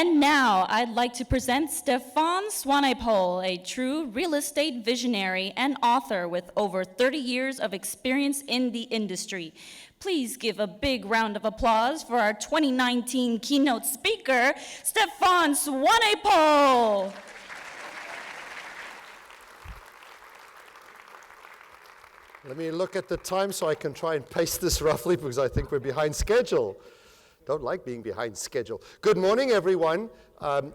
And now I'd like to present Stefan Swanepoel, a true real estate visionary and author with over 30 years of experience in the industry. Please give a big round of applause for our 2019 keynote speaker, Stefan Swanepoel. Let me look at the time so I can try and pace this roughly because I think we're behind schedule. Don't like being behind schedule. Good morning, everyone.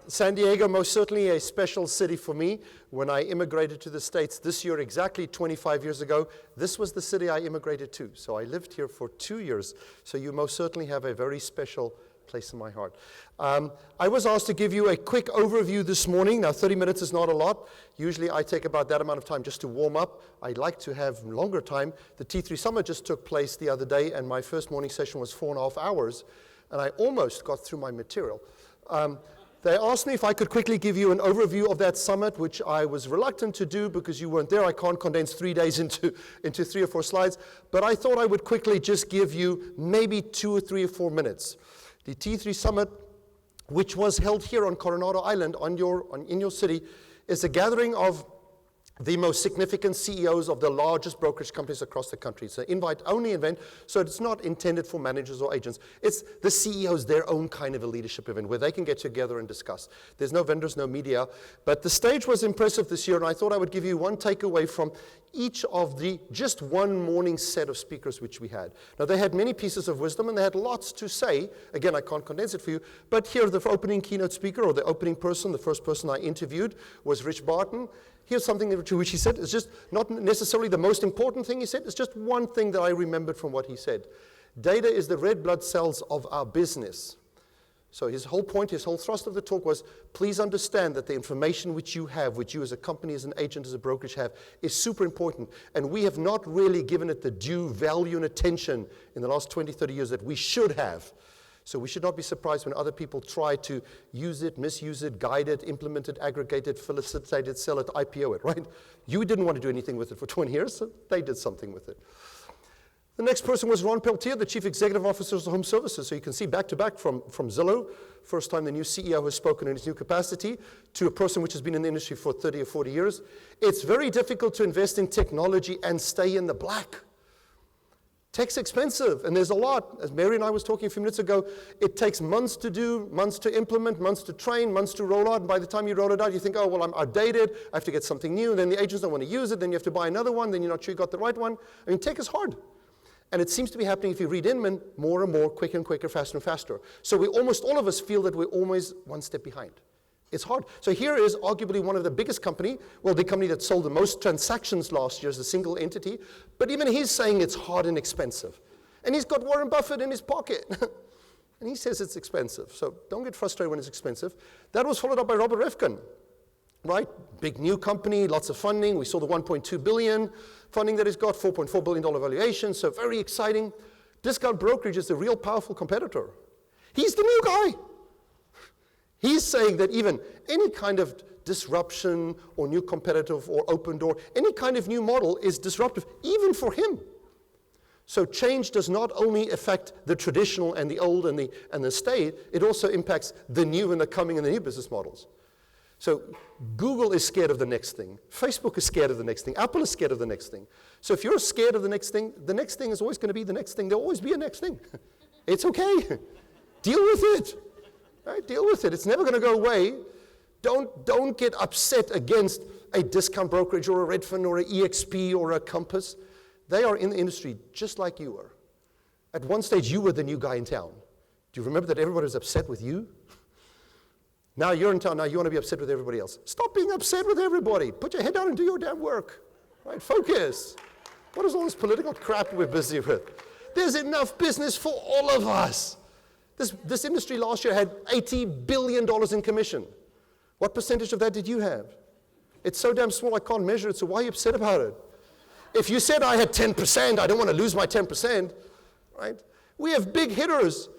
San Diego, most certainly a special city for me. When I immigrated to the States this year, exactly 25 years ago, this was the city I immigrated to. So I lived here for 2 years. So you most certainly have a very special place in my heart. I was asked to give you a quick overview this morning. Now, 30 minutes is not a lot. Usually I take about that amount of time just to warm up. I like to have longer time. The T3 Summit just took place the other day, and my first morning session was 4.5 hours, and I almost got through my material. They asked me if I could quickly give you an overview of that summit, which I was reluctant to do because you weren't there. I can't condense 3 days into 3 or 4 slides, but I thought I would quickly just give you maybe 2 or 3 or 4 minutes. The T3 Summit, which was held here on Coronado Island in your city, is a gathering of the most significant CEOs of the largest brokerage companies across the country. It's an invite-only event, so it's not intended for managers or agents. It's the CEOs, their own kind of a leadership event where they can get together and discuss. There's no vendors, no media, but the stage was impressive this year, and I thought I would give you one takeaway from each of the just one morning set of speakers which we had. Now, they had many pieces of wisdom, and they had lots to say. Again, I can't condense it for you, but here the opening keynote speaker, or the opening person, the first person I interviewed was Rich Barton. Here's something to which he said. It's just not necessarily the most important thing he said. It's just one thing that I remembered from what he said. Data is the red blood cells of our business. So his whole point, his whole thrust of the talk was, please understand that the information which you have, which you as a company, as an agent, as a brokerage have, is super important. And we have not really given it the due value and attention in the last 20, 30 years that we should have. So we should not be surprised when other people try to use it, misuse it, guide it, implement it, aggregate it, facilitate it, sell it, IPO it, right? You didn't want to do anything with it for 20 years, so they did something with it. The next person was Ron Peltier, the Chief Executive Officer of Home Services. So you can see back-to-back from Zillow, first time the new CEO has spoken in his new capacity, to a person which has been in the industry for 30 or 40 years. It's very difficult to invest in technology and stay in the black. Tech's expensive, and there's a lot. As Mary and I was talking a few minutes ago, it takes months to do, months to implement, months to train, months to roll out, and by the time you roll it out, you think, oh, well, I'm outdated, I have to get something new, and then the agents don't want to use it, then you have to buy another one, then you're not sure you got the right one. I mean, tech is hard. And it seems to be happening, if you read Inman, more and more, quicker and quicker, faster and faster. So almost all of us feel that we're always one step behind. It's hard. So here is arguably one of the biggest company, well, the company that sold the most transactions last year as a single entity, but even he's saying it's hard and expensive. And he's got Warren Buffett in his pocket. And he says it's expensive. So don't get frustrated when it's expensive. That was followed up by Robert Rifkin, right? Big new company, lots of funding. We saw the $1.2 billion funding that he's got, $4.4 billion valuation, so very exciting. Discount brokerage is a real powerful competitor. He's the new guy. He's saying that even any kind of disruption or new competitive or open door, any kind of new model is disruptive, even for him. So change does not only affect the traditional and the old and the stay, it also impacts the new and the coming and the new business models. So Google is scared of the next thing. Facebook is scared of the next thing. Apple is scared of the next thing. So if you're scared of the next thing is always going to be the next thing. There'll always be a next thing. It's okay. Deal with it. Right, deal with it. It's never going to go away. Don't get upset against a discount brokerage or a Redfin or an EXP or a Compass. They are in the industry just like you were. At one stage, you were the new guy in town. Do you remember that everybody was upset with you? Now you're in town. Now you want to be upset with everybody else. Stop being upset with everybody. Put your head down and do your damn work. Right? Focus. What is all this political crap we're busy with? There's enough business for all of us. This industry last year had $80 billion in commission. What percentage of that did you have? It's so damn small I can't measure it, so why are you upset about it? If you said I had 10%, I don't want to lose my 10%, right? We have big hitters.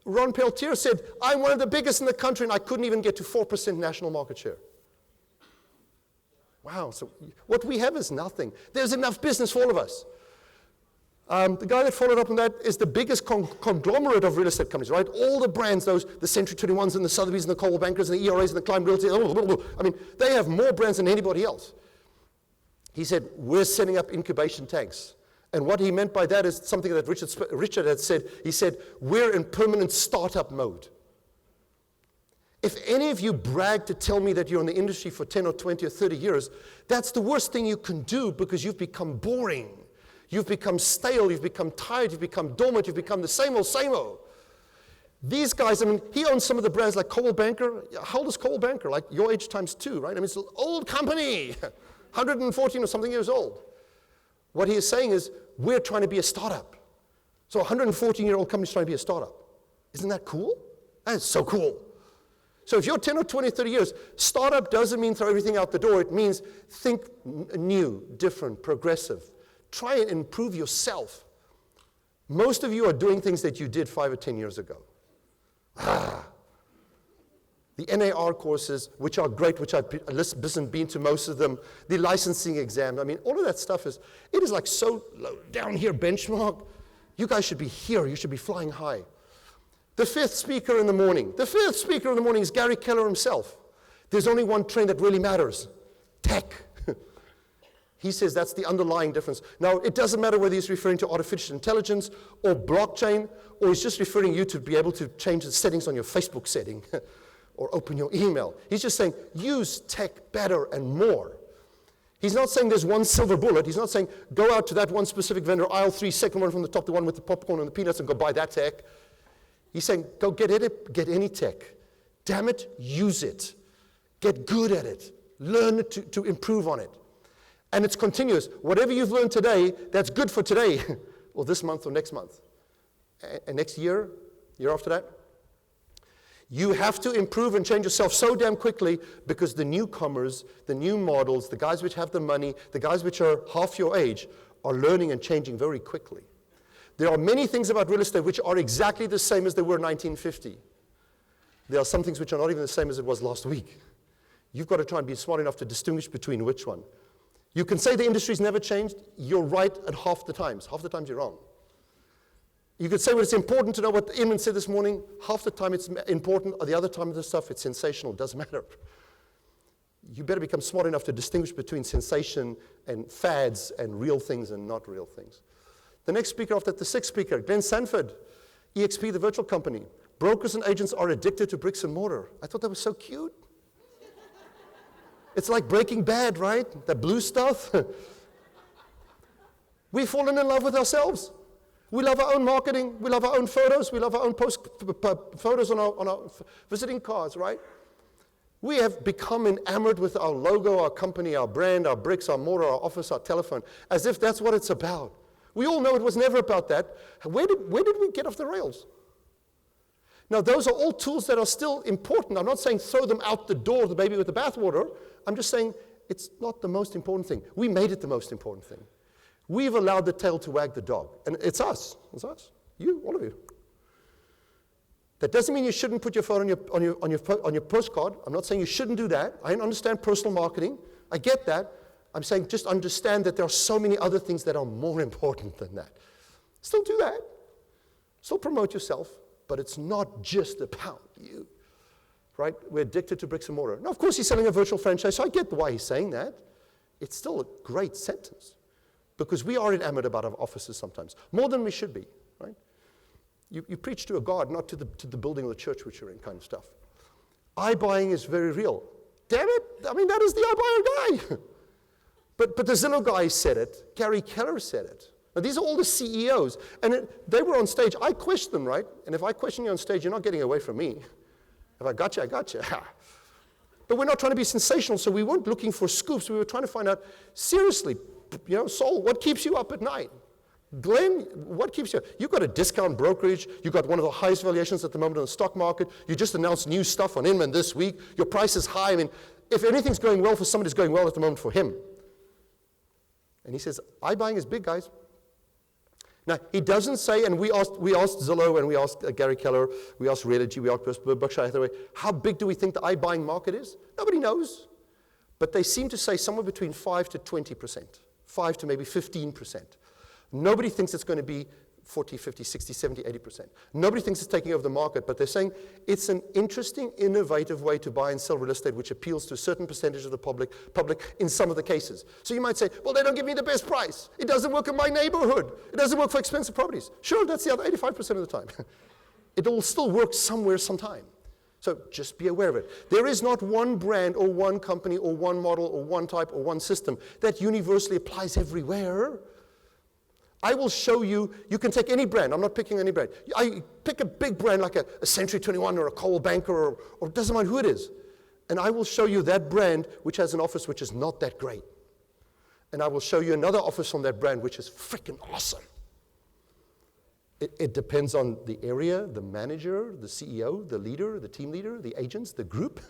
Ron Peltier said, I'm one of the biggest in the country, and I couldn't even get to 4% national market share. Wow, so what we have is nothing. There's enough business for all of us. The guy that followed up on that is the biggest conglomerate of real estate companies, right? All the brands, the Century 21s and the Sotheby's and the Coldwell Bankers and the ERAs and the Climb Realty, I mean, they have more brands than anybody else. He said, we're setting up incubation tanks. And what he meant by that is something that Richard had said. He said, we're in permanent startup mode. If any of you brag to tell me that you're in the industry for 10 or 20 or 30 years, that's the worst thing you can do because you've become boring. You've become stale, you've become tired, you've become dormant, you've become the same old. These guys, I mean, he owns some of the brands like Coldwell Banker. How old is Coldwell Banker? Like your age times 2, right? I mean, it's an old company, 114 or something years old. What he is saying is, we're trying to be a startup. So a 114-year-old company is trying to be a startup. Isn't that cool? That is so cool. So if you're 10 or 20, 30 years, startup doesn't mean throw everything out the door. It means think new, different, progressive. Try and improve yourself. Most of you are doing things that you did 5 or 10 years ago. The NAR courses, which are great, which I've been to most of them, the licensing exam, I mean, all of that stuff is like so low down here benchmark. You guys should be here. You should be flying high. The fifth speaker in the morning is Gary Keller himself. There's only one trend that really matters, tech. He says that's the underlying difference. Now, it doesn't matter whether he's referring to artificial intelligence or blockchain, or he's just referring you to be able to change the settings on your Facebook setting or open your email. He's just saying, use tech better and more. He's not saying there's one silver bullet. He's not saying, go out to that one specific vendor, aisle 3, second one from the top, the one with the popcorn and the peanuts, and go buy that tech. He's saying, go get any tech. Damn it, use it. Get good at it. Learn to improve on it. And it's continuous. Whatever you've learned today, that's good for today, or this month or next month. And next year after that. You have to improve and change yourself so damn quickly because the newcomers, the new models, the guys which have the money, the guys which are half your age, are learning and changing very quickly. There are many things about real estate which are exactly the same as they were in 1950. There are some things which are not even the same as it was last week. You've got to try and be smart enough to distinguish between which one. You can say the industry's never changed. You're right at half the times. Half the times you're wrong. You could say, well, it's important to know what Inman said this morning. Half the time it's important, or the other time of the stuff, it's sensational. It doesn't matter. You better become smart enough to distinguish between sensation and fads and real things and not real things. The next speaker after that, the sixth speaker, Glenn Sanford, EXP, the virtual company. Brokers and agents are addicted to bricks and mortar. I thought that was so cute. It's like Breaking Bad, right? That blue stuff. We've fallen in love with ourselves. We love our own marketing. We love our own photos. We love our own photos on our visiting cards, right? We have become enamored with our logo, our company, our brand, our bricks, our mortar, our office, our telephone, as if that's what it's about. We all know it was never about that. Where did we get off the rails? Now, those are all tools that are still important. I'm not saying throw them out the door, the baby with the bathwater. I'm just saying it's not the most important thing. We made it the most important thing. We've allowed the tail to wag the dog. And it's us. It's us. You, all of you. That doesn't mean you shouldn't put your phone on your postcard. I'm not saying you shouldn't do that. I understand personal marketing. I get that. I'm saying just understand that there are so many other things that are more important than that. Still do that. Still promote yourself. But it's not just about you, right? We're addicted to bricks and mortar. Now, of course, he's selling a virtual franchise, so I get why he's saying that. It's still a great sentence because we are enamored about our offices sometimes, more than we should be, right? You preach to a God, not to the building or the church which you're in kind of stuff. iBuying is very real. Damn it, I mean, that is the iBuyer guy. But the Zillow guy said it. Gary Keller said it. Now, these are all the CEOs, and they were on stage. I questioned them, right? And if I question you on stage, you're not getting away from me. If I got you, I got you. But we're not trying to be sensational, so we weren't looking for scoops. We were trying to find out, seriously, Saul, what keeps you up at night? Glenn, what keeps you up? You've got a discount brokerage. You've got one of the highest valuations at the moment on the stock market. You just announced new stuff on Inman this week. Your price is high. I mean, if anything's going well for somebody, it's going well at the moment for him. And he says, iBuying is big, guys. Now, he doesn't say, and we asked Zillow, and we asked Gary Keller, we asked Realty, we asked Berkshire Hathaway, how big do we think the iBuying market is? Nobody knows. But they seem to say somewhere between 5 to 20%, 5 to maybe 15%. Nobody thinks it's going to be 40, 50, 60, 70, 80%. Nobody thinks it's taking over the market, but they're saying it's an interesting, innovative way to buy and sell real estate which appeals to a certain percentage of the public in some of the cases. So you might say, well, they don't give me the best price. It doesn't work in my neighborhood. It doesn't work for expensive properties. Sure, that's the other 85% of the time. It will still work somewhere, sometime. So just be aware of it. There is not one brand or one company or one model or one type or one system that universally applies everywhere. I will show you, you can take any brand. I'm not picking any brand. I pick a big brand like a Century 21 or a Coldwell Banker or it doesn't matter who it is. And I will show you that brand which has an office which is not that great. And I will show you another office from that brand which is freaking awesome. It depends on the area, the manager, the CEO, the leader, the team leader, the agents, the group.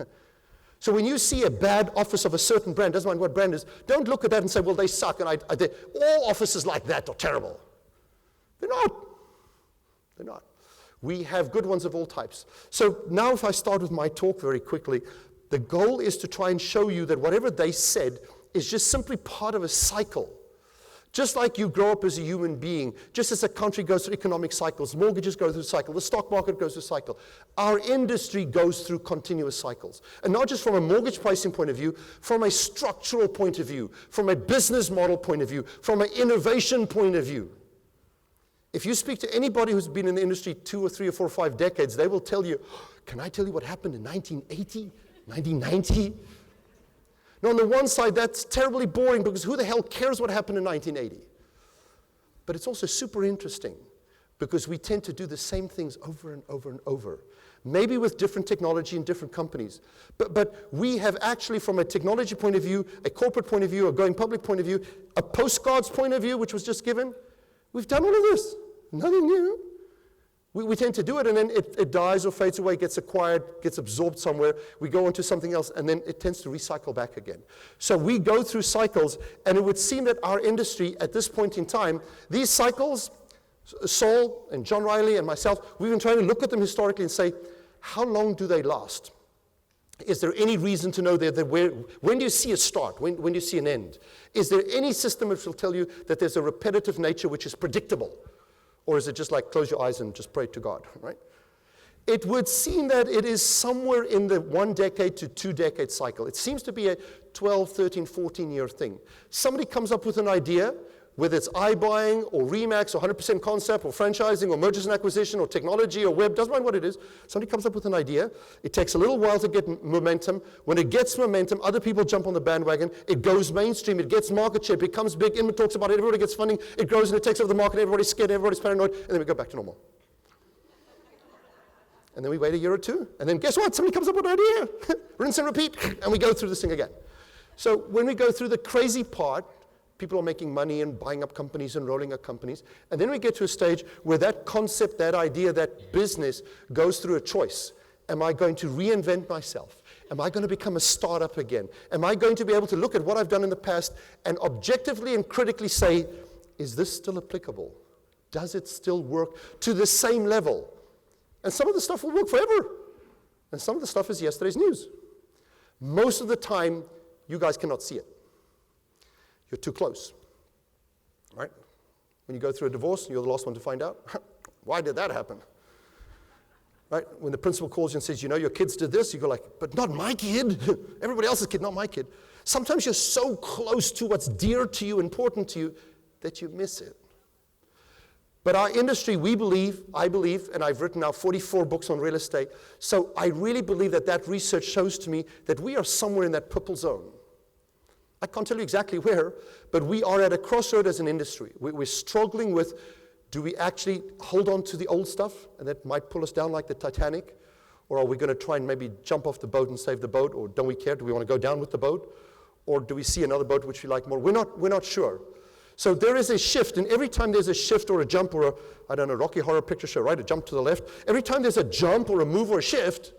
So when you see a bad office of a certain brand, doesn't matter what brand it is, don't look at that and say, well, they suck, and all offices like that are terrible. They're not. They're not. We have good ones of all types. So now if I start with my talk very quickly, the goal is to try and show you that whatever they said is just simply part of a cycle. Just like you grow up as a human being, just as a country goes through economic cycles, mortgages go through a cycle, the stock market goes through a cycle, our industry goes through continuous cycles. And not just from a mortgage pricing point of view, from a structural point of view, from a business model point of view, from an innovation point of view. If you speak to anybody who's been in the industry 2 or 3 or 4 or 5 decades, they will tell you, can I tell you what happened in 1980, 1990? Now, on the one side, that's terribly boring because who the hell cares what happened in 1980? But it's also super interesting because we tend to do the same things over and over and over, maybe with different technology in different companies. But we have actually, from a technology point of view, a corporate point of view, a going public point of view, a postcards point of view, which was just given, we've done all of this. Nothing new. We tend to do it, and then it dies or fades away, gets acquired, gets absorbed somewhere. We go into something else, and then it tends to recycle back again. So we go through cycles, and it would seem that our industry, at this point in time, these cycles, Saul and John Riley and myself, we've been trying to look at them historically and say, how long do they last? Is there any reason to know when do you see a start? When do you see an end? Is there any system which will tell you that there's a repetitive nature which is predictable? Or is it just like close your eyes and just pray to God, right? It would seem that it is somewhere in the 1 decade to 2 decade cycle. It seems to be a 12, 13, 14-year thing. Somebody comes up with an idea, whether it's iBuying or Remax or 100% concept or franchising or mergers and acquisition or technology or web, doesn't matter what it is. Somebody comes up with an idea. It takes a little while to get momentum. When it gets momentum, other people jump on the bandwagon. It goes mainstream. It gets market share. It becomes big. Inman talks about it. Everybody gets funding. It grows and it takes over the market. Everybody's scared. Everybody's paranoid. And then we go back to normal. And then we wait a year or two. And then guess what? Somebody comes up with an idea. Rinse and repeat. And we go through this thing again. So when we go through the crazy part, people are making money and buying up companies and rolling up companies. And then we get to a stage where that concept, that idea, that business goes through a choice. Am I going to reinvent myself? Am I going to become a startup again? Am I going to be able to look at what I've done in the past and objectively and critically say, is this still applicable? Does it still work to the same level? And some of the stuff will work forever. And some of the stuff is yesterday's news. Most of the time, you guys cannot see it. You're too close, right? When you go through a divorce, you're the last one to find out. Why did that happen? Right? When the principal calls you and says, you know, your kids did this, you go like, but not my kid. Everybody else's kid, not my kid. Sometimes you're so close to what's dear to you, important to you, that you miss it. But our industry, I believe, and I've written now 44 books on real estate, so I really believe that research shows to me that we are somewhere in that purple zone. I can't tell you exactly where, but we are at a crossroad as an industry. We're struggling with, do we actually hold on to the old stuff, and that might pull us down like the Titanic? Or are we going to try and maybe jump off the boat and save the boat? Or don't we care? Do we want to go down with the boat? Or do we see another boat which we like more? We're not sure. So there is a shift, and every time there's a shift or a jump or a Rocky Horror Picture Show, right? A jump to the left. Every time there's a jump or a move or a shift,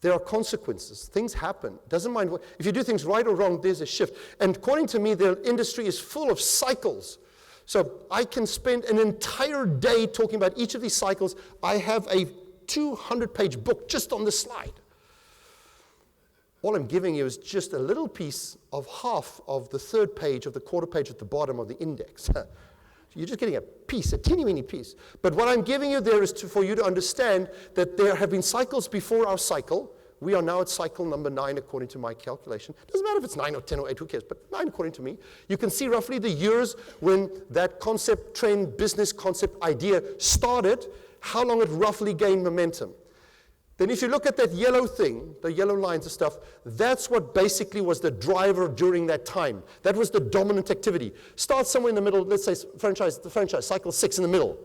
there are consequences. Things happen. Doesn't mind if you do things right or wrong, there's a shift. And according to me, the industry is full of cycles. So I can spend an entire day talking about each of these cycles. I have a 200-page book just on this slide. All I'm giving you is just a little piece of half of the third page of the quarter page at the bottom of the index. You're just getting a piece, a teeny weeny piece. But what I'm giving you there is for you to understand that there have been cycles before our cycle. We are now at cycle number 9 according to my calculation. Doesn't matter if it's 9 or 10 or 8, who cares, but 9 according to me. You can see roughly the years when that concept, trend, business concept, idea started, how long it roughly gained momentum. Then if you look at that yellow thing, the yellow lines and stuff, that's what basically was the driver during that time. That was the dominant activity. Start somewhere in the middle, let's say the franchise, cycle 6 in the middle.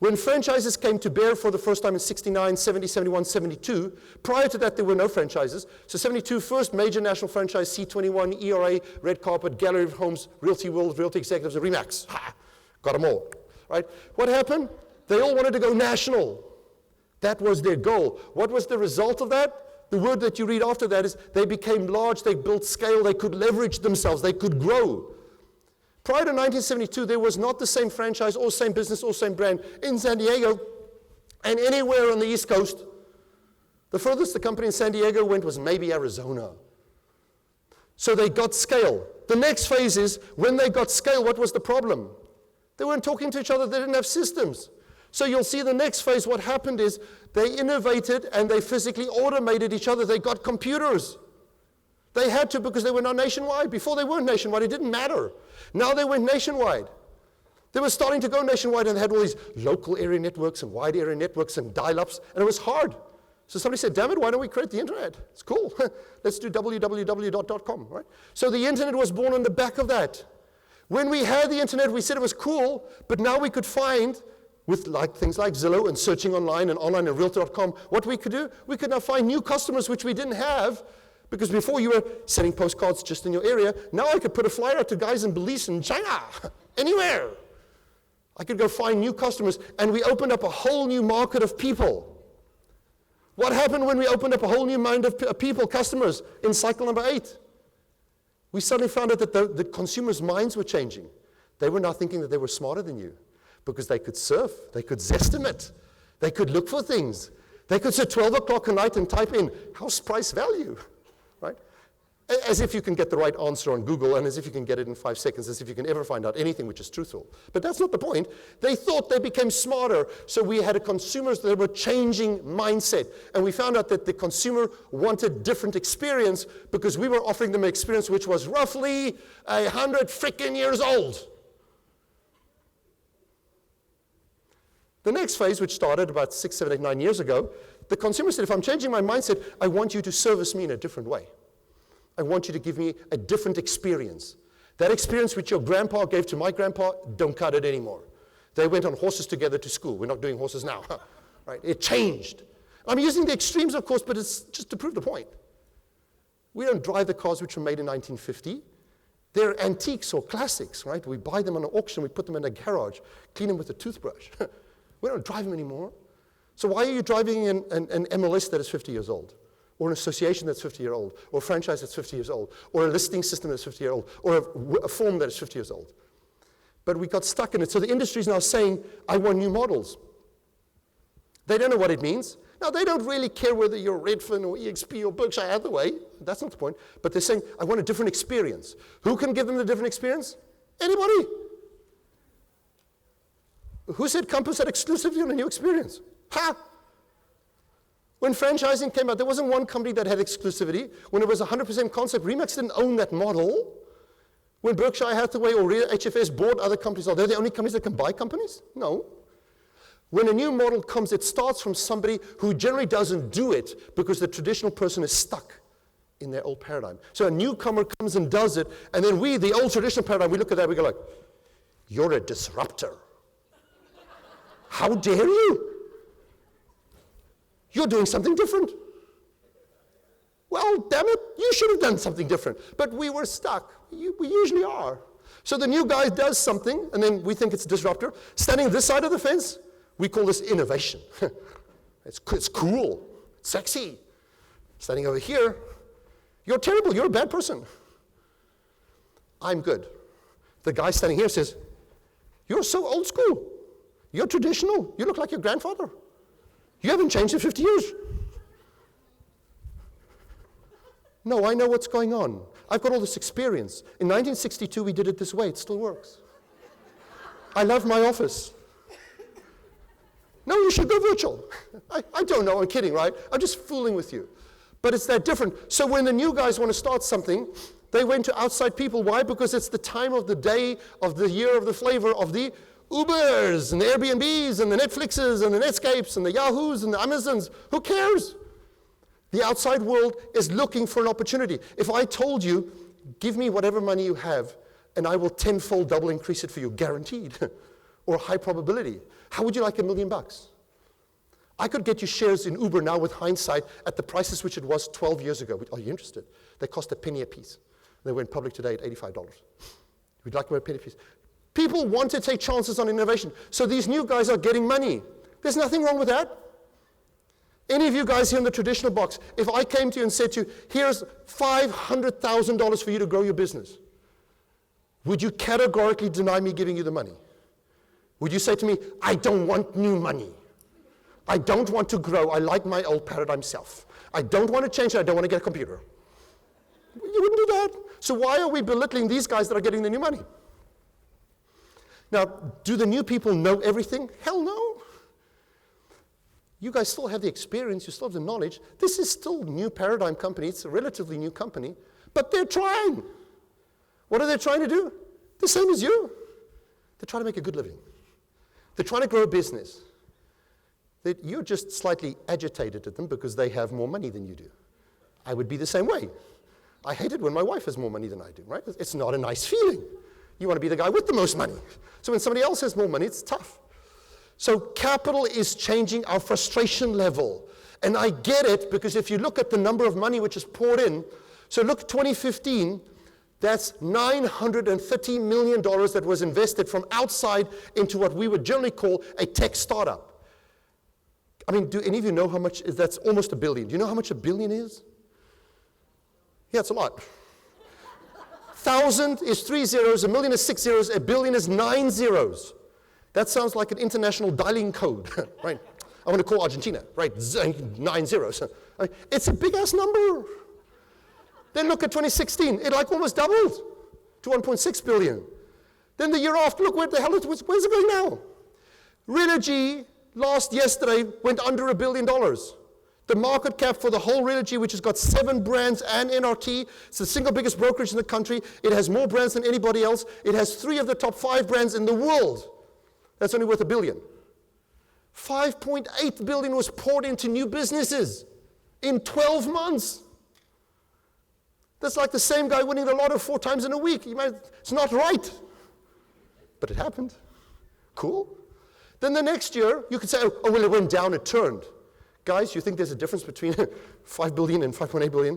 When franchises came to bear for the first time in 69, 70, 71, 72, prior to that there were no franchises. So 72, first major national franchise, C21, ERA, Red Carpet, Gallery of Homes, Realty World, Realty Executives, and RE/MAX. Ha! Got them all, right? What happened? They all wanted to go national. That was their goal. What was the result of that? The word that you read after that is they became large, they built scale, they could leverage themselves, they could grow. Prior to 1972, there was not the same franchise or same business or same brand in San Diego and anywhere on the East Coast. The furthest the company in San Diego went was maybe Arizona. So they got scale. The next phase is, when they got scale, what was the problem? They weren't talking to each other, they didn't have systems. So you'll see the next phase, what happened is they innovated and they physically automated each other. They got computers. They had to because they were now nationwide. Before they weren't nationwide, it didn't matter. Now they went nationwide. They were starting to go nationwide and they had all these local area networks and wide area networks and dial-ups, and it was hard. So somebody said, damn it, why don't we create the internet? It's cool. Let's do www.com, right? So the internet was born on the back of that. When we had the internet, we said it was cool, but now we could find, with things like Zillow and searching online and Realtor.com, what we could do, we could now find new customers which we didn't have, because before you were sending postcards just in your area. Now I could put a flyer out to guys in Belize and China, anywhere. I could go find new customers, and we opened up a whole new market of people. What happened when we opened up a whole new mind of people, customers, in cycle number 8? We suddenly found out that the consumers' minds were changing. They were now thinking that they were smarter than you, because they could surf, they could zestimate, they could look for things. They could sit 12 o'clock at night and type in, house price value, right? As if you can get the right answer on Google, and as if you can get it in 5 seconds, as if you can ever find out anything which is truthful. But that's not the point. They thought they became smarter, so we had consumers that were changing mindset. And we found out that the consumer wanted different experience because we were offering them an experience which was roughly 100 freaking years old. The next phase, which started about 6, 7, 8, 9 years ago, the consumer said, if I'm changing my mindset, I want you to service me in a different way. I want you to give me a different experience. That experience which your grandpa gave to my grandpa, don't cut it anymore. They went on horses together to school. We're not doing horses now. Right? It changed. I'm using the extremes, of course, but it's just to prove the point. We don't drive the cars which were made in 1950. They're antiques or classics, right? We buy them on an auction, we put them in a garage, clean them with a toothbrush. We don't drive them anymore. So why are you driving an MLS that is 50 years old? Or an association that's 50 years old? Or a franchise that's 50 years old? Or a listing system that's 50 years old? Or a form that is 50 years old? But we got stuck in it. So the industry is now saying, I want new models. They don't know what it means. Now, they don't really care whether you're Redfin or EXP or Berkshire Hathaway. That's not the point. But they're saying, I want a different experience. Who can give them the different experience? Anybody. Who said Compass had exclusivity on a new experience? Ha! When franchising came out, there wasn't one company that had exclusivity. When it was 100% concept, RE/MAX didn't own that model. When Berkshire Hathaway or HFS bought other companies, are they the only companies that can buy companies? No. When a new model comes, it starts from somebody who generally doesn't do it because the traditional person is stuck in their old paradigm. So a newcomer comes and does it, and then we, the old traditional paradigm, we look at that, we go like, you're a disruptor. How dare you? You're doing something different. Well, damn it, you should have done something different. But we were stuck. We usually are. So the new guy does something, and then we think it's a disruptor. Standing this side of the fence, we call this innovation. It's cool, it's sexy. Standing over here, you're terrible, you're a bad person. I'm good. The guy standing here says, you're so old school. You're traditional. You look like your grandfather. You haven't changed in 50 years. No, I know what's going on. I've got all this experience. In 1962, we did it this way. It still works. I love my office. No, you should go virtual. I don't know, I'm kidding, right? I'm just fooling with you. But it's that different. So when the new guys want to start something, they went to outside people. Why? Because it's the time of the day, of the year, of the flavor of the Ubers and the Airbnbs and the Netflixes and the Netscapes and the Yahoos and the Amazons. Who cares? The outside world is looking for an opportunity. If I told you, give me whatever money you have, and I will tenfold double increase it for you, guaranteed, or high probability, how would you like $1 million? I could get you shares in Uber now with hindsight at the prices which it was 12 years ago. Are you interested? They cost a penny a piece. They went public today at $85. We'd like to a penny a piece. People want to take chances on innovation. So these new guys are getting money. There's nothing wrong with that. Any of you guys here in the traditional box, if I came to you and said to you, here's $500,000 for you to grow your business, would you categorically deny me giving you the money? Would you say to me, I don't want new money. I don't want to grow. I like my old paradigm self. I don't want to change it. I don't want to get a computer. You wouldn't do that. So why are we belittling these guys that are getting the new money? Now, do the new people know everything? Hell no. You guys still have the experience. You still have the knowledge. This is still a new paradigm company. It's a relatively new company. But they're trying. What are they trying to do? The same as you. They're trying to make a good living. They're trying to grow a business. You're just slightly agitated at them because they have more money than you do. I would be the same way. I hate it when my wife has more money than I do, right? It's not a nice feeling. You want to be the guy with the most money. So when somebody else has more money, it's tough. So capital is changing our frustration level. And I get it because if you look at the number of money which is poured in, so look, 2015, that's $930 million that was invested from outside into what we would generally call a tech startup. I mean, do any of you know how much that's almost $1 billion? Do you know how much $1 billion is? Yeah, it's a lot. 1,000 is 3 zeros, 1 million is 6 zeros, 1 billion is 9 zeros. That sounds like an international dialing code, right? I want to call Argentina, right? 9 zeros. It's a big-ass number. Then look at 2016. It like almost doubled to 1.6 billion. Then the year after, look where the hell where's it going now? Realogy yesterday went under $1 billion. The market cap for the whole Realogy, which has got 7 brands and NRT, it's the single biggest brokerage in the country. It has more brands than anybody else. It has 3 of the top 5 brands in the world. That's only worth $1 billion. 5.8 billion was poured into new businesses in 12 months. That's like the same guy winning the lotto 4 times in a week. It's not right. But it happened. Cool. Then the next year, you could say, oh, well, it went down, it turned. Guys, you think there's a difference between 5 billion and 5.8 billion?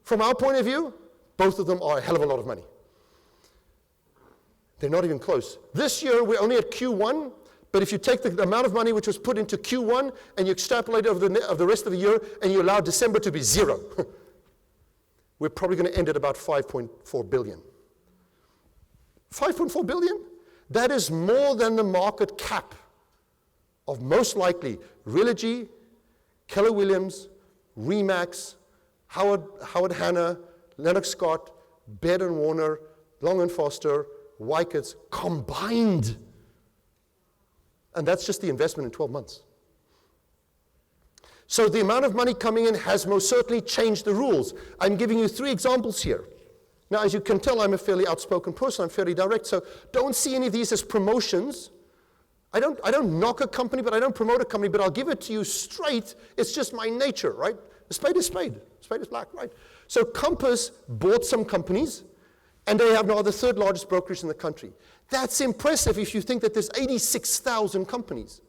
From our point of view, both of them are a hell of a lot of money. They're not even close. This year, we're only at Q1, but if you take the amount of money which was put into Q1 and you extrapolate over the rest of the year and you allow December to be 0, we're probably going to end at about 5.4 billion. 5.4 billion? That is more than the market cap of most likely Realogy, Keller Williams, Remax, Howard Hanna, Lennox Scott, Baird & Warner, Long & Foster, Wyckott's combined. And that's just the investment in 12 months. So the amount of money coming in has most certainly changed the rules. I'm giving you 3 examples here. Now, as you can tell, I'm a fairly outspoken person. I'm fairly direct. So don't see any of these as promotions. I don't knock a company, but I don't promote a company, but I'll give it to you straight. It's just my nature, right? A spade is spade. A spade is black, right? So Compass bought some companies, and they have now the 3rd largest brokerage in the country. That's impressive if you think that there's 86,000 companies.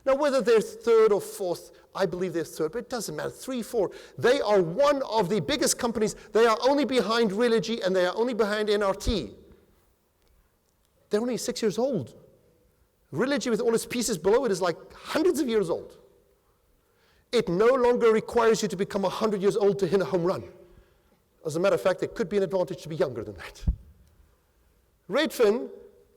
Now, whether they're 3rd or 4th, I believe they're 3rd, but it doesn't matter, 3, 4. They are one of the biggest companies. They are only behind Realogy, and they are only behind NRT. They're only 6 years old. Realogy, with all its pieces below it, is like hundreds of years old. It no longer requires you to become 100 years old to hit a home run. As a matter of fact, it could be an advantage to be younger than that. Redfin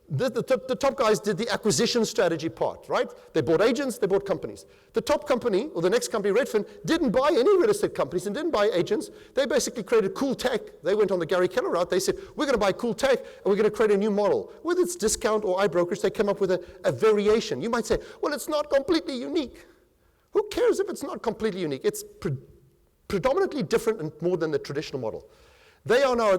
The top guys did the acquisition strategy part, right? They bought agents, they bought companies. The top company, or the next company, Redfin, didn't buy any real estate companies and didn't buy agents. They basically created cool tech. They went on the Gary Keller route. They said, we're going to buy cool tech and we're going to create a new model. Whether it's discount or iBrokerage, they came up with a variation. You might say, well, it's not completely unique. Who cares if it's not completely unique? It's predominantly different and more than the traditional model. They are now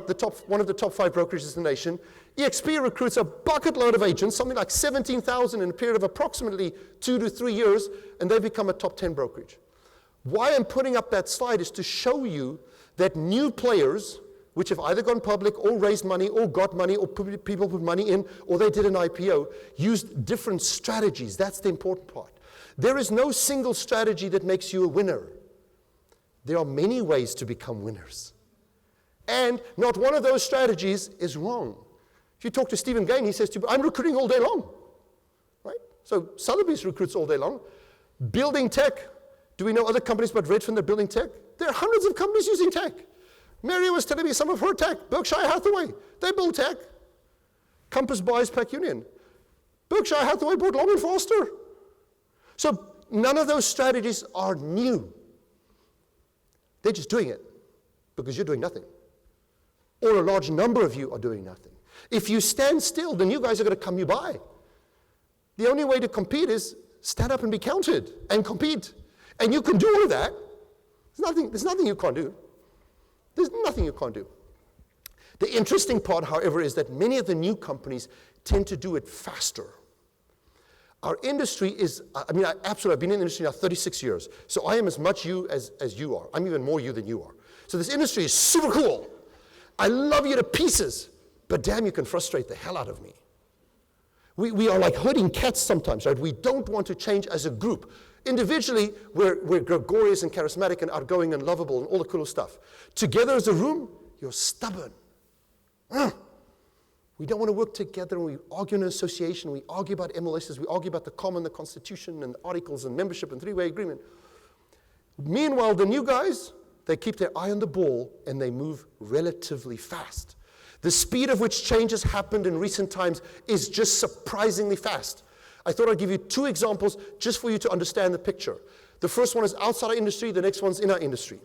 one of the top 5 brokerages in the nation. EXP recruits a bucket load of agents, something like 17,000 in a period of approximately 2 to 3 years, and they've become a top 10 brokerage. Why I'm putting up that slide is to show you that new players, which have either gone public or raised money or got money or people put money in or they did an IPO, used different strategies. That's the important part. There is no single strategy that makes you a winner. There are many ways to become winners. And not one of those strategies is wrong. If you talk to Stephen Gain, he says to you, I'm recruiting all day long. Right? So Sotheby's recruits all day long. Building tech. Do we know other companies but Redfin that are building tech? There are hundreds of companies using tech. Mary was telling me some of her tech. Berkshire Hathaway, they build tech. Compass buys Pac Union. Berkshire Hathaway bought Long & Foster. So none of those strategies are new. They're just doing it because you're doing nothing. Or a large number of you are doing nothing. If you stand still, the new guys are going to come you by. The only way to compete is stand up and be counted and compete. And you can do all of that. There's nothing you can't do. There's nothing you can't do. The interesting part, however, is that many of the new companies tend to do it faster. Our industry is, I've been in the industry now 36 years. So I am as much you as you are. I'm even more you than you are. So this industry is super cool. I love you to pieces, but damn, you can frustrate the hell out of me. We are like herding cats sometimes, right? We don't want to change as a group. Individually, we're gregarious and charismatic and outgoing and lovable and all the cool stuff. Together as a room, you're stubborn. We don't want to work together, and we argue in an association, we argue about MLSs, we argue about the common, the constitution, and articles, and membership, and three-way agreement. Meanwhile, the new guys, they keep their eye on the ball, and they move relatively fast. The speed of which changes happened in recent times is just surprisingly fast. I thought I'd give you 2 examples just for you to understand the picture. The first one is outside our industry, the next one's in our industry.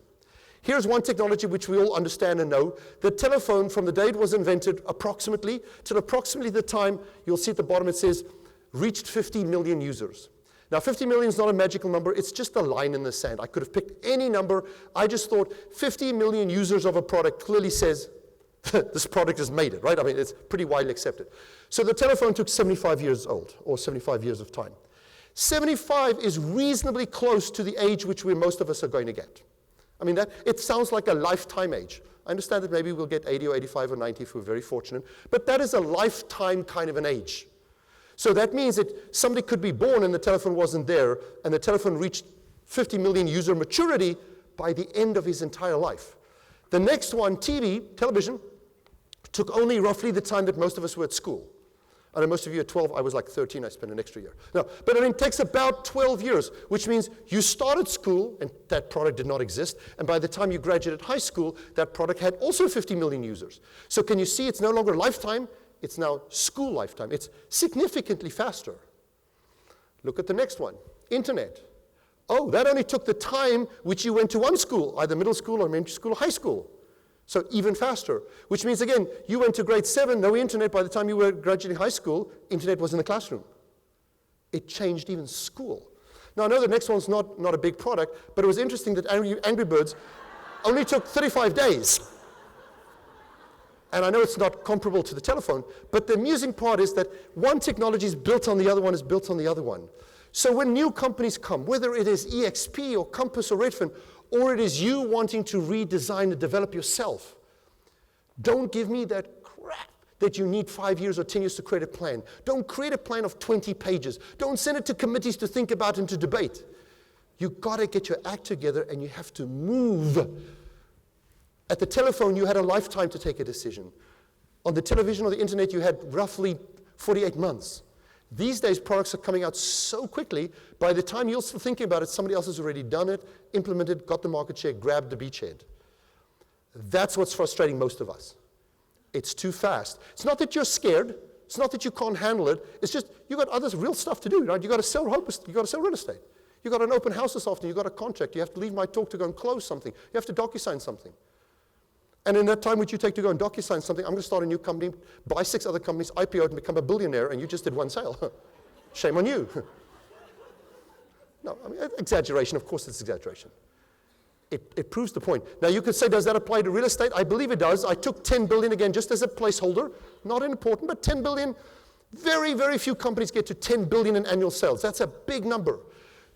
Here's one technology which we all understand and know. The telephone, from the day it was invented approximately, till approximately the time, you'll see at the bottom it says, reached 50 million users. Now, 50 million is not a magical number. It's just a line in the sand. I could have picked any number. I just thought 50 million users of a product clearly says this product has made it, right? I mean, it's pretty widely accepted. So the telephone took 75 years old, or 75 years of time. 75 is reasonably close to the age which most of us are going to get. I mean, it sounds like a lifetime age. I understand that maybe we'll get 80 or 85 or 90 if we're very fortunate, but that is a lifetime kind of an age. So that means that somebody could be born and the telephone wasn't there, and the telephone reached 50 million user maturity by the end of his entire life. The next one, television, took only roughly the time that most of us were at school. I know most of you at 12, I was like 13, I spent an extra year. No, but I mean, it takes about 12 years, which means you started school, and that product did not exist, and by the time you graduated high school, that product had also 50 million users. So can you see it's no longer lifetime, it's now school lifetime. It's significantly faster. Look at the next one, internet. Oh, that only took the time which you went to one school, either middle school or elementary school or high school. So even faster, which means, again, you went to grade 7, no internet. By the time you were graduating high school, internet was in the classroom. It changed even school. Now, I know the next one's not a big product, but it was interesting that Angry Birds only took 35 days. And I know it's not comparable to the telephone, but the amusing part is that one technology is built on the other one is built on the other one. So when new companies come, whether it is EXP or Compass or Redfin, or it is you wanting to redesign and develop yourself, don't give me that crap that you need 5 years or 10 years to create a plan. Don't create a plan of 20 pages. Don't send it to committees to think about and to debate. You've got to get your act together and you have to move. At the telephone, you had a lifetime to take a decision. On the television or the internet, you had roughly 48 months. These days, products are coming out so quickly, by the time you're still thinking about it, somebody else has already done it, implemented, got the market share, grabbed the beachhead. That's what's frustrating most of us. It's too fast. It's not that you're scared. It's not that you can't handle it. It's just you got other real stuff to do, right? You got to sell you got to sell real estate. You got an open house this afternoon. You got a contract. You have to leave my talk to go and close something. You have to DocuSign something. And in that time which you take to go and DocuSign something, I'm going to start a new company, buy 6 other companies, IPO it, and become a billionaire, and you just did one sale. Shame on you. No, I mean, exaggeration. Of course, it's exaggeration. It proves the point. Now, you could say, does that apply to real estate? I believe it does. I took 10 billion again just as a placeholder. Not important, but 10 billion. Very, very few companies get to 10 billion in annual sales. That's a big number.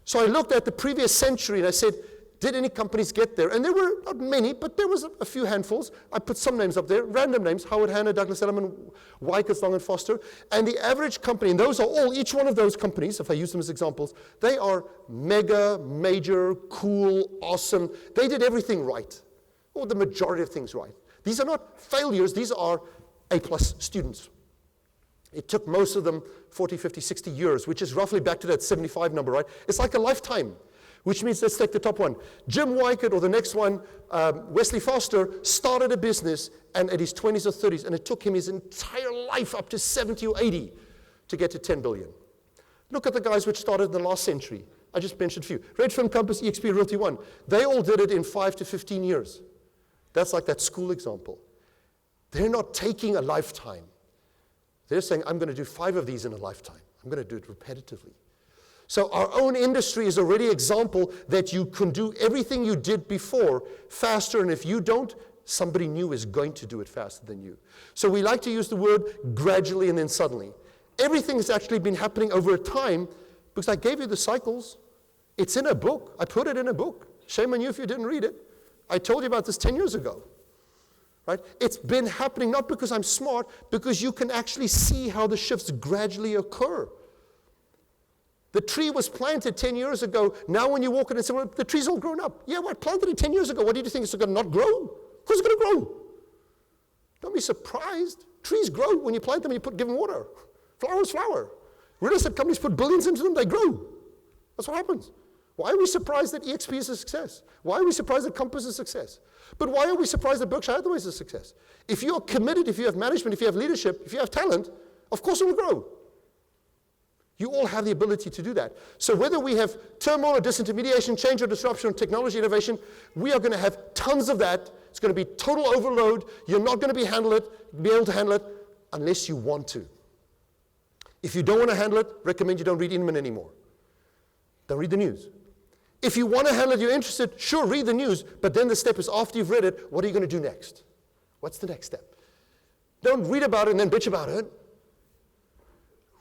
So I looked at the previous century and I said, did any companies get there? And there were not many, but there was a few handfuls. I put some names up there, random names: Howard Hanna, Douglas Elliman, Wyckoff, Long & Foster. And the average company, and those are all, each one of those companies, if I use them as examples, they are mega, major, cool, awesome. They did everything right, or the majority of things right. These are not failures, these are A-plus students. It took most of them 40, 50, 60 years, which is roughly back to that 75 number, right? It's like a lifetime. Which means, let's take the top one. Jim Wyckoff, or the next one, Wesley Foster, started a business and at his 20s or 30s, and it took him his entire life up to 70 or 80 to get to 10 billion. Look at the guys which started in the last century. I just mentioned a few. Redfin, Compass, EXP, Realty One. They all did it in 5 to 15 years. That's like that school example. They're not taking a lifetime. They're saying, I'm going to do 5 of these in a lifetime. I'm going to do it repetitively. So our own industry is already an example that you can do everything you did before faster, and if you don't, somebody new is going to do it faster than you. So we like to use the word gradually and then suddenly. Everything has actually been happening over a time because I gave you the cycles. It's in a book. I put it in a book. Shame on you if you didn't read it. I told you about this 10 years ago. Right? It's been happening not because I'm smart, because you can actually see how the shifts gradually occur. The tree was planted 10 years ago. Now when you walk in and say, well, the tree's all grown up. Yeah, well, I planted it 10 years ago. What do you think? It's going to not grow? Of course it's going to grow. Don't be surprised. Trees grow when you plant them and you give them water. Flowers flower. Real estate companies put billions into them, they grow. That's what happens. Why are we surprised that EXP is a success? Why are we surprised that Compass is a success? But why are we surprised that Berkshire Hathaway is a success? If you're committed, if you have management, if you have leadership, if you have talent, of course it will grow. You all have the ability to do that. So whether we have turmoil or disintermediation, change or disruption, technology innovation, we are going to have tons of that. It's going to be total overload. You're not going to be able to handle it unless you want to. If you don't want to handle it, recommend you don't read Inman anymore. Don't read the news. If you want to handle it, you're interested, sure, read the news, but then the step is after you've read it, what are you going to do next? What's the next step? Don't read about it and then bitch about it.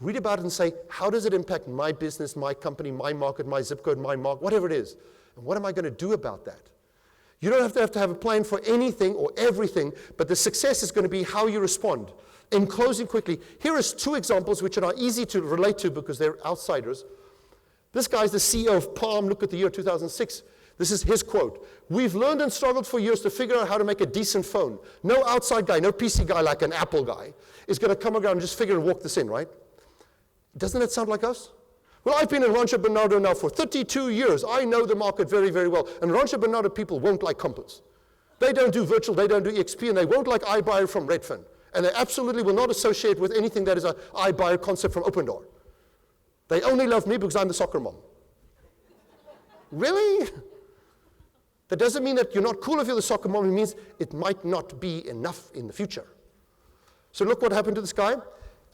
Read about it and say, how does it impact my business, my company, my market, my zip code, my mark, whatever it is? And what am I going to do about that? You don't have to have a plan for anything or everything, but the success is going to be how you respond. In closing quickly, here is 2 examples which are easy to relate to because they're outsiders. This guy's the CEO of Palm. Look at the year 2006. This is his quote. We've learned and struggled for years to figure out how to make a decent phone. No outside guy, no PC guy like an Apple guy is going to come around and just figure and walk this in, right? Doesn't that sound like us? Well, I've been in Rancho Bernardo now for 32 years. I know the market very, very well. And Rancho Bernardo people won't like Compass. They don't do virtual, they don't do EXP, and they won't like iBuyer from Redfin. And they absolutely will not associate with anything that is an iBuyer concept from Open Door. They only love me because I'm the soccer mom. Really? That doesn't mean that you're not cool if you're the soccer mom. It means it might not be enough in the future. So look what happened to this guy.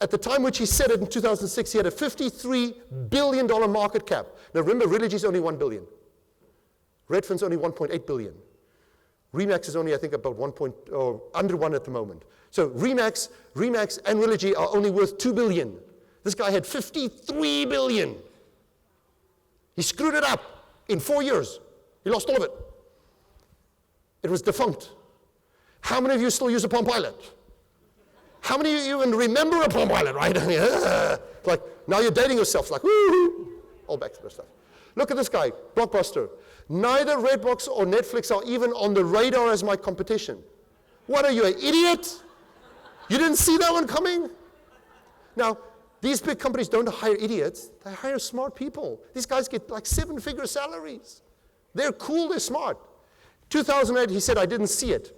At the time which he said it in 2006, he had a $53 billion market cap. Now remember, Realogy's only $1 billion. Redfin's only $1.8 billion. Remax is only, I think, about under 1 at the moment. So Remax and Realogy are only worth $2 billion. This guy had $53 billion. He screwed it up in 4 years. He lost all of it. It was defunct. How many of you still use a Palm Pilot? How many of you even remember a Palm Pilot, right? I mean, like, now you're dating yourself, like, woo-hoo. All back to the stuff. Look at this guy, Blockbuster. Neither Redbox or Netflix are even on the radar as my competition. What are you, an idiot? You didn't see that one coming? Now, these big companies don't hire idiots. They hire smart people. These guys get like 7-figure salaries. They're cool, they're smart. 2008, he said, I didn't see it.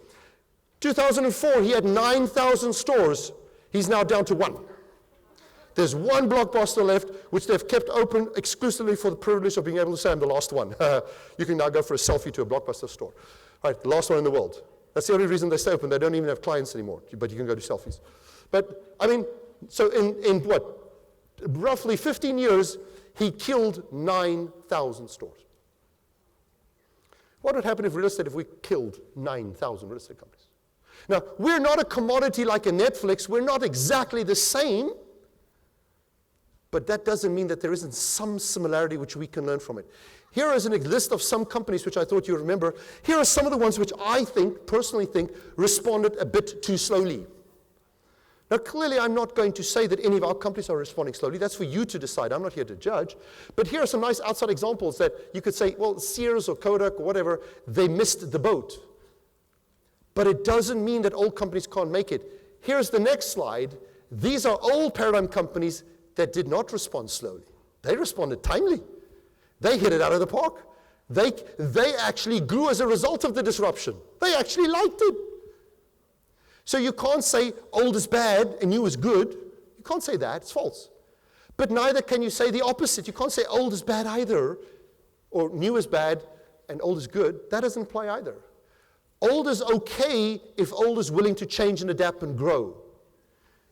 2004, he had 9,000 stores. He's now down to 1. There's one Blockbuster left, which they've kept open exclusively for the privilege of being able to say, I'm the last one. You can now go for a selfie to a Blockbuster store. Right, the last one in the world. That's the only reason they stay open. They don't even have clients anymore, but you can go do selfies. But, I mean, so in what, roughly 15 years, he killed 9,000 stores. What would happen if we killed 9,000 real estate companies? Now, we're not a commodity like a Netflix. We're not exactly the same. But that doesn't mean that there isn't some similarity which we can learn from it. Here is a list of some companies which I thought you remember. Here are some of the ones which I personally think, responded a bit too slowly. Now, clearly, I'm not going to say that any of our companies are responding slowly. That's for you to decide. I'm not here to judge. But here are some nice outside examples that you could say, well, Sears or Kodak or whatever, they missed the boat. But it doesn't mean that old companies can't make it. Here's the next slide. These are old paradigm companies that did not respond slowly. They responded timely. They hit it out of the park. They actually grew as a result of the disruption. They actually liked it. So you can't say old is bad and new is good. You can't say that. It's false. But neither can you say the opposite. You can't say old is bad either, or new is bad and old is good. That doesn't apply either. Old is okay if old is willing to change and adapt and grow.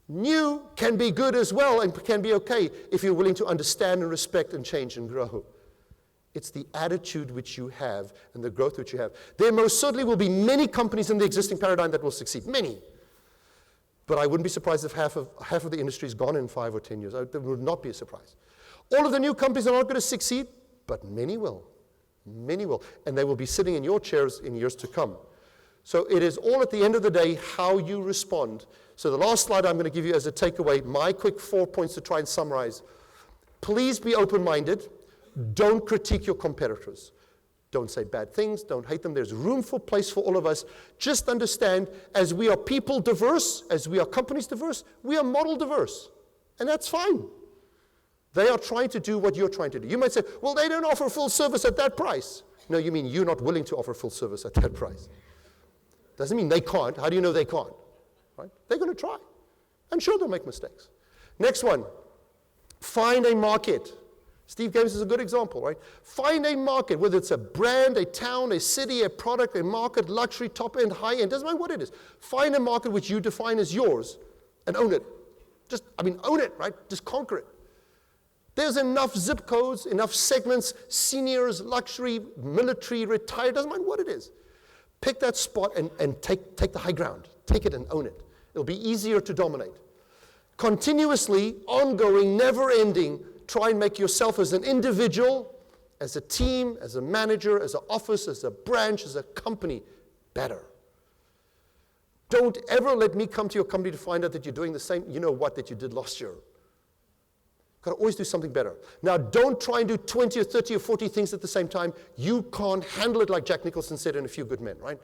New can be good as well and can be okay if you're willing to understand and respect and change and grow. It's the attitude which you have and the growth which you have. There most certainly will be many companies in the existing paradigm that will succeed. Many. But I wouldn't be surprised if half of the industry is gone in 5 or 10 years. That would not be a surprise. All of the new companies are not going to succeed, but many will. Many will. And they will be sitting in your chairs in years to come. So it is all at the end of the day how you respond. So the last slide I'm going to give you as a takeaway, my quick 4 points to try and summarize. Please be open-minded. Don't critique your competitors. Don't say bad things. Don't hate them. There's room for place for all of us. Just understand, as we are people diverse, as we are companies diverse, we are model diverse. And that's fine. They are trying to do what you're trying to do. You might say, well, they don't offer full service at that price. No, you mean you're not willing to offer full service at that price. Doesn't mean they can't. How do you know they can't? Right? They're going to try. I'm sure they'll make mistakes. Next one. Find a market. Steve gave us a good example, right? Find a market, whether it's a brand, a town, a city, a product, a market, luxury, top-end, high-end, doesn't matter what it is. Find a market which you define as yours and own it. Own it, right? Just conquer it. There's enough zip codes, enough segments, seniors, luxury, military, retired, doesn't matter what it is. Pick that spot and take the high ground. Take it and own it. It'll be easier to dominate. Continuously, ongoing, never-ending, try and make yourself as an individual, as a team, as a manager, as an office, as a branch, as a company, better. Don't ever let me come to your company to find out that you're doing the same, that you did last year. You've got to always do something better. Now, don't try and do 20 or 30 or 40 things at the same time. You can't handle it like Jack Nicholson said in A Few Good Men, right?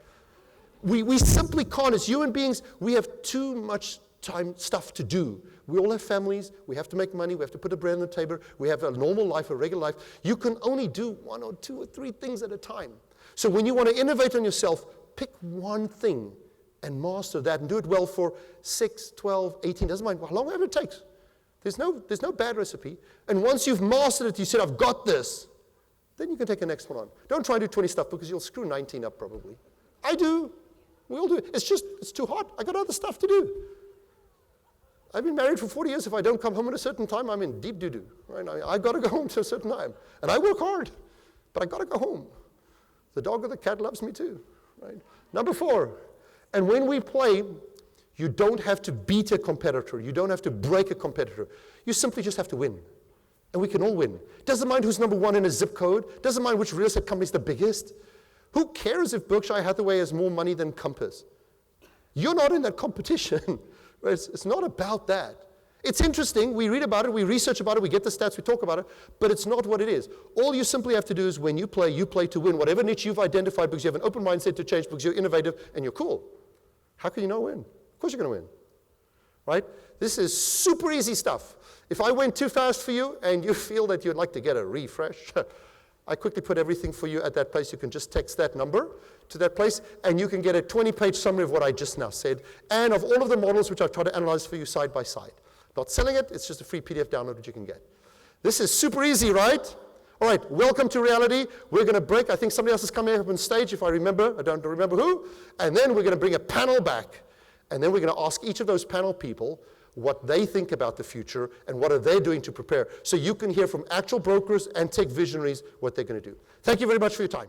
We simply can't. As human beings, we have too much stuff to do. We all have families. We have to make money. We have to put a bread on the table. We have a normal life, a regular life. You can only do 1 or 2 or 3 things at a time. So when you want to innovate on yourself, pick one thing and master that and do it well for 6, 12, 18, doesn't mind how long ever it takes. There's no bad recipe. And once you've mastered it, you said, I've got this, then you can take the next one on. Don't try and do 20 stuff because you'll screw 19 up probably. I do. We all do it. It's too hot. I got other stuff to do. I've been married for 40 years. If I don't come home at a certain time, I'm in deep doo-doo. Right? I've got to go home to a certain time. And I work hard, but I've got to go home. The dog or the cat loves me too. Right? Number 4, and when we play, you don't have to beat a competitor. You don't have to break a competitor. You simply just have to win. And we can all win. Doesn't mind who's number 1 in a zip code. Doesn't mind which real estate company is the biggest. Who cares if Berkshire Hathaway has more money than Compass? You're not in that competition. It's not about that. It's interesting. We read about it. We research about it. We get the stats. We talk about it. But it's not what it is. All you simply have to do is when you play to win. Whatever niche you've identified because you have an open mindset to change, because you're innovative and you're cool. How can you not win? Of course you're going to win. Right? This is super easy stuff. If I went too fast for you and you feel that you'd like to get a refresh, I quickly put everything for you at that place. You can just text that number to that place, and you can get a 20-page summary of what I just now said, and of all of the models which I've tried to analyze for you side by side. Not selling it, it's just a free PDF download that you can get. This is super easy, right? All right, welcome to reality. We're going to break. I think somebody else is coming up on stage, if I remember. I don't remember who. And then we're going to bring a panel back. And then we're going to ask each of those panel people what they think about the future and what are they doing to prepare. So you can hear from actual brokers and tech visionaries what they're going to do. Thank you very much for your time.